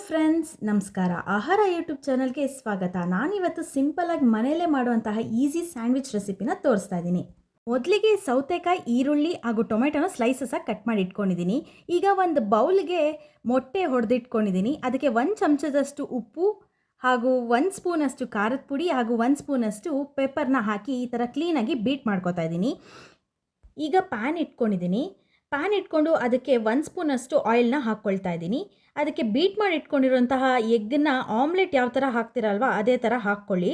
Friends, ನಮಸ್ಕಾರ. ಆಹಾರ YouTube ಚಾನಲ್ಗೆ ಸ್ವಾಗತ. ನಾನಿವತ್ತು ಸಿಂಪಲಾಗಿ ಮನೆಯಲ್ಲೇ ಮಾಡುವಂತಹ ಈಸಿ ಸ್ಯಾಂಡ್ವಿಚ್ ರೆಸಿಪಿನ ತೋರಿಸ್ತಾ ಇದ್ದೀನಿ. ಮೊದಲಿಗೆ ಸೌತೆಕಾಯಿ, ಈರುಳ್ಳಿ ಹಾಗೂ ಟೊಮೆಟೊನ ಸ್ಲೈಸಸ್ಸಾಗಿ ಕಟ್ ಮಾಡಿ ಇಟ್ಕೊಂಡಿದ್ದೀನಿ. ಈಗ ಒಂದು ಬೌಲ್ಗೆ ಮೊಟ್ಟೆ ಹೊಡೆದಿಟ್ಕೊಂಡಿದ್ದೀನಿ. ಅದಕ್ಕೆ 1 ಚಮಚದಷ್ಟು ಉಪ್ಪು ಹಾಗೂ 1 ಸ್ಪೂನಷ್ಟು ಖಾರದ ಪುಡಿ ಹಾಗೂ 1 ಸ್ಪೂನಷ್ಟು ಪೆಪ್ಪರ್ನ ಹಾಕಿ ಈ ಥರ ಕ್ಲೀನಾಗಿ ಬೀಟ್ ಮಾಡ್ಕೊತಾ ಇದ್ದೀನಿ. ಈಗ ಪ್ಯಾನ್ ಇಟ್ಕೊಂಡಿದ್ದೀನಿ. ಪ್ಯಾನ್ ಇಟ್ಕೊಂಡು ಅದಕ್ಕೆ 1 ಸ್ಪೂನಷ್ಟು ಆಯಿಲ್ನ ಹಾಕ್ಕೊಳ್ತಾ ಇದ್ದೀನಿ. ಅದಕ್ಕೆ ಬೀಟ್ ಮಾಡಿ ಇಟ್ಕೊಂಡಿರುವಂತಹ ಎಗ್ಗನ್ನ ಆಮ್ಲೆಟ್ ಯಾವ ಥರ ಹಾಕ್ತಿರಲ್ವ ಅದೇ ಥರ ಹಾಕ್ಕೊಳ್ಳಿ.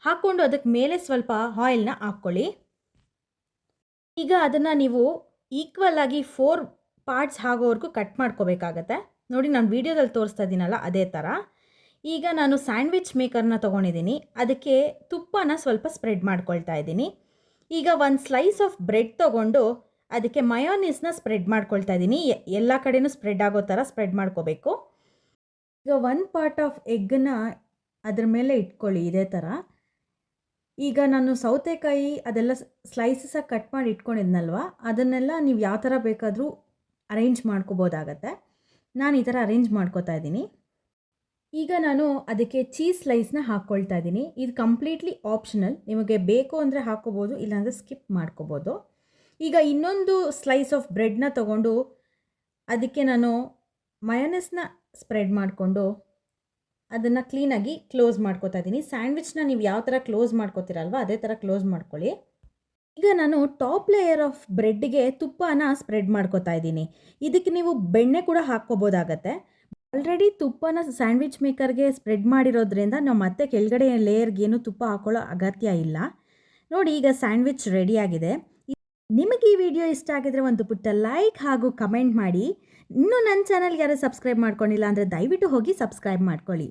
ಹಾಕ್ಕೊಂಡು ಅದಕ್ಕೆ ಮೇಲೆ ಸ್ವಲ್ಪ ಆಯಿಲ್ನ ಹಾಕ್ಕೊಳ್ಳಿ. ಈಗ ಅದನ್ನು ನೀವು ಈಕ್ವಲ್ ಆಗಿ 4 ಪಾರ್ಟ್ಸ್ ಆಗೋವರೆಗೂ ಕಟ್ ಮಾಡ್ಕೋಬೇಕಾಗತ್ತೆ. ನೋಡಿ, ನಾನು ವೀಡಿಯೋದಲ್ಲಿ ತೋರಿಸ್ತಾ ಇದ್ದೀನಲ್ಲ ಅದೇ ಥರ. ಈಗ ನಾನು ಸ್ಯಾಂಡ್ವಿಚ್ ಮೇಕರ್ನ ತೊಗೊಂಡಿದ್ದೀನಿ. ಅದಕ್ಕೆ ತುಪ್ಪನ ಸ್ವಲ್ಪ ಸ್ಪ್ರೆಡ್ ಮಾಡ್ಕೊಳ್ತಾ ಇದ್ದೀನಿ. ಈಗ 1 ಸ್ಲೈಸ್ ಆಫ್ ಬ್ರೆಡ್ ತೊಗೊಂಡು ಅದಕ್ಕೆ ಮಯೋನೀಸ್ನ ಸ್ಪ್ರೆಡ್ ಮಾಡ್ಕೊಳ್ತಾ ಇದ್ದೀನಿ. ಎಲ್ಲ ಕಡೆನೂ ಸ್ಪ್ರೆಡ್ ಆಗೋ ಥರ ಸ್ಪ್ರೆಡ್ ಮಾಡ್ಕೋಬೇಕು. ಈಗ 1 ಪಾರ್ಟ್ ಆಫ್ ಎಗ್ಗನ್ನ ಅದ್ರ ಮೇಲೆ ಇಟ್ಕೊಳ್ಳಿ ಇದೇ ಥರ. ಈಗ ನಾನು ಸೌತೆಕಾಯಿ ಅದೆಲ್ಲ ಸ್ಲೈಸಸ್ಸಾಗಿ ಕಟ್ ಮಾಡಿ ಇಟ್ಕೊಂಡಿದ್ನಲ್ವ, ಅದನ್ನೆಲ್ಲ ನೀವು ಯಾವ ಥರ ಬೇಕಾದರೂ ಅರೇಂಜ್ ಮಾಡ್ಕೋಬೋದಾಗತ್ತೆ. ನಾನು ಈ ಥರ ಅರೇಂಜ್ ಮಾಡ್ಕೋತಾ ಇದ್ದೀನಿ. ಈಗ ನಾನು ಅದಕ್ಕೆ ಚೀಸ್ ಸ್ಲೈಸ್ನ ಹಾಕ್ಕೊಳ್ತಾ ಇದ್ದೀನಿ. ಇದು ಕಂಪ್ಲೀಟ್ಲಿ ಆಪ್ಷನಲ್. ನಿಮಗೆ ಬೇಕು ಅಂದರೆ ಹಾಕ್ಕೋಬೋದು, ಇಲ್ಲಾಂದರೆ ಸ್ಕಿಪ್ ಮಾಡ್ಕೋಬೋದು. ಈಗ ಇನ್ನೊಂದು ಸ್ಲೈಸ್ ಆಫ್ ಬ್ರೆಡ್ನ ತೊಗೊಂಡು ಅದಕ್ಕೆ ನಾನು ಮಯೋನೀಸ್ನ ಸ್ಪ್ರೆಡ್ ಮಾಡಿಕೊಂಡು ಅದನ್ನು ಕ್ಲೀನಾಗಿ ಕ್ಲೋಸ್ ಮಾಡ್ಕೋತಾ ಇದ್ದೀನಿ. ಸ್ಯಾಂಡ್ವಿಚ್ನ ನೀವು ಯಾವ ಥರ ಕ್ಲೋಸ್ ಮಾಡ್ಕೋತೀರಲ್ವ ಅದೇ ಥರ ಕ್ಲೋಸ್ ಮಾಡ್ಕೊಳ್ಳಿ. ಈಗ ನಾನು ಟಾಪ್ ಲೇಯರ್ ಆಫ್ ಬ್ರೆಡ್ಗೆ ತುಪ್ಪನ ಸ್ಪ್ರೆಡ್ ಮಾಡ್ಕೋತಾ ಇದ್ದೀನಿ. ಇದಕ್ಕೆ ನೀವು ಬೆಣ್ಣೆ ಕೂಡ ಹಾಕ್ಕೋಬೋದಾಗತ್ತೆ. ಆಲ್ರೆಡಿ ತುಪ್ಪನ ಸ್ಯಾಂಡ್ವಿಚ್ ಮೇಕರ್ಗೆ ಸ್ಪ್ರೆಡ್ ಮಾಡಿರೋದ್ರಿಂದ ನಾವು ಮತ್ತೆ ಕೆಳಗಡೆ ಲೇಯರ್ಗೇನು ತುಪ್ಪ ಹಾಕೊಳ್ಳೋ ಅಗತ್ಯ ಇಲ್ಲ. ನೋಡಿ, ಈಗ ಸ್ಯಾಂಡ್ವಿಚ್ ರೆಡಿಯಾಗಿದೆ. ನಿಮಗೆ ಈ ವಿಡಿಯೋ ಇಷ್ಟ ಆಗಿದ್ರೆ ಒಂದು ಪುಟ್ಟ ಲೈಕ್ ಹಾಗೂ ಕಮೆಂಟ್ ಮಾಡಿ. ಇನ್ನೂ ನನ್ನ ಚಾನಲ್ಗೆ ಯಾರು ಸಬ್ಸ್ಕ್ರೈಬ್ ಮಾಡ್ಕೊಂಡಿಲ್ಲ ಅಂದರೆ ದಯವಿಟ್ಟು ಹೋಗಿ ಸಬ್ಸ್ಕ್ರೈಬ್ ಮಾಡ್ಕೊಳ್ಳಿ.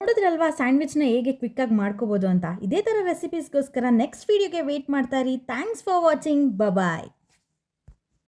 ನೋಡಿದ್ರಲ್ವಾ ಸ್ಯಾಂಡ್ವಿಚ್ನ ಹೇಗೆ ಕ್ವಿಕ್ಕಾಗಿ ಮಾಡ್ಕೋಬೋದು ಅಂತ. ಇದೇ ಥರ ರೆಸಿಪೀಸ್ಗೋಸ್ಕರ ನೆಕ್ಸ್ಟ್ ವಿಡಿಯೋಗೆ ವೆಯ್ಟ್ ಮಾಡ್ತಾ ಇರಿ. Thanks for watching. ಬಾಯ್.